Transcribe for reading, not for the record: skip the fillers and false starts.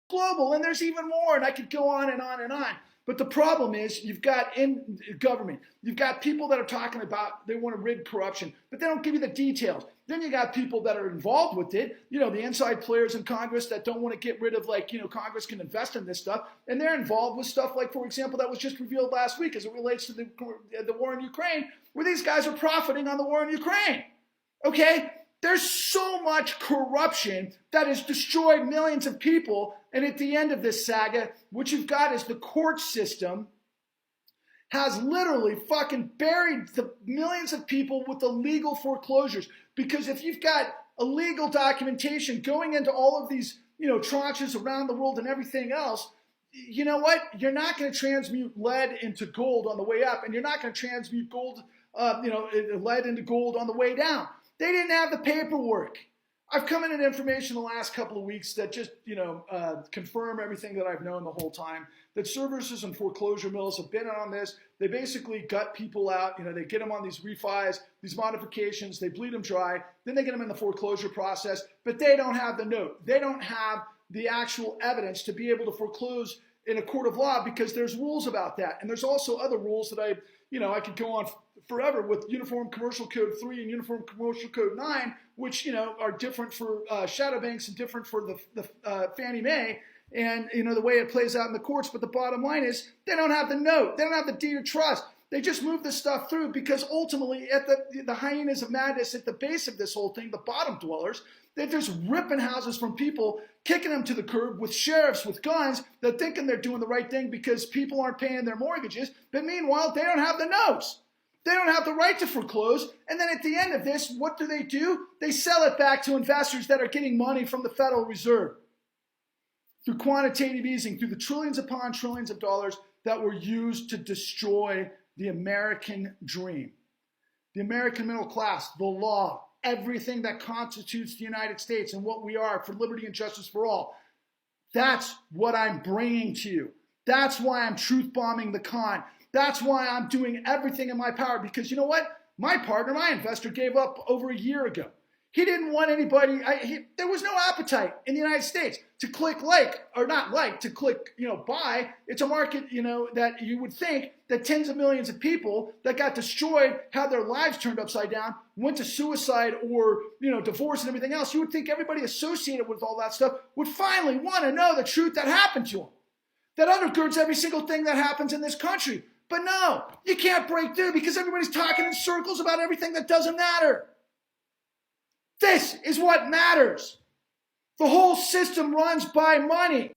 global, and there's even more, and I could go on and on and on. But the problem is you've got in government, you've got people that are talking about they want to rid corruption, but they don't give you the details. Then you got people that are involved with it, the inside players in Congress that don't want to get rid of, Congress can invest in this stuff, and they're involved with stuff like, for example, that was just revealed last week as it relates to the war in Ukraine, where these guys are profiting on the war in Ukraine. Okay? There's so much corruption that has destroyed millions of people. And at the end of this saga, what you've got is the court system has literally fucking buried the millions of people with illegal foreclosures. Because if you've got illegal documentation going into all of these, tranches around the world and everything else, you know what? You're not going to transmute lead into gold on the way up, and you're not going to transmute lead into gold on the way down. They didn't have the paperwork. I've come in with information the last couple of weeks that just, confirm everything that I've known the whole time, that services and foreclosure mills have been on this. They basically gut people out. They get them on these refis, these modifications. They bleed them dry. Then they get them in the foreclosure process, but they don't have the note. They don't have the actual evidence to be able to foreclose in a court of law because there's rules about that. And there's also other rules that I could go on forever with Uniform Commercial Code 3 and Uniform Commercial Code 9, which, are different for shadow banks and different for the Fannie Mae and, the way it plays out in the courts. But the bottom line is they don't have the note. They don't have the deed of trust. They just move this stuff through because ultimately at the hyenas of madness at the base of this whole thing, the bottom dwellers, they're just ripping houses from people, kicking them to the curb with sheriffs with guns. They're thinking they're doing the right thing because people aren't paying their mortgages. But meanwhile, they don't have the notes. They don't have the right to foreclose. And then at the end of this, what do? They sell it back to investors that are getting money from the Federal Reserve through quantitative easing, through the trillions upon trillions of dollars that were used to destroy the American dream, the American middle class, the law, everything that constitutes the United States and what we are for liberty and justice for all. That's what I'm bringing to you. That's why I'm truth bombing the con. That's why I'm doing everything in my power because you know what? My partner, my investor gave up over a year ago. He didn't want anybody, there was no appetite in the United States to click to click, buy. It's a market, that you would think that tens of millions of people that got destroyed, had their lives turned upside down, went to suicide or, divorce and everything else. You would think everybody associated with all that stuff would finally want to know the truth that happened to them. That undergirds every single thing that happens in this country. But no, you can't break through because everybody's talking in circles about everything that doesn't matter. This is what matters. The whole system runs by money.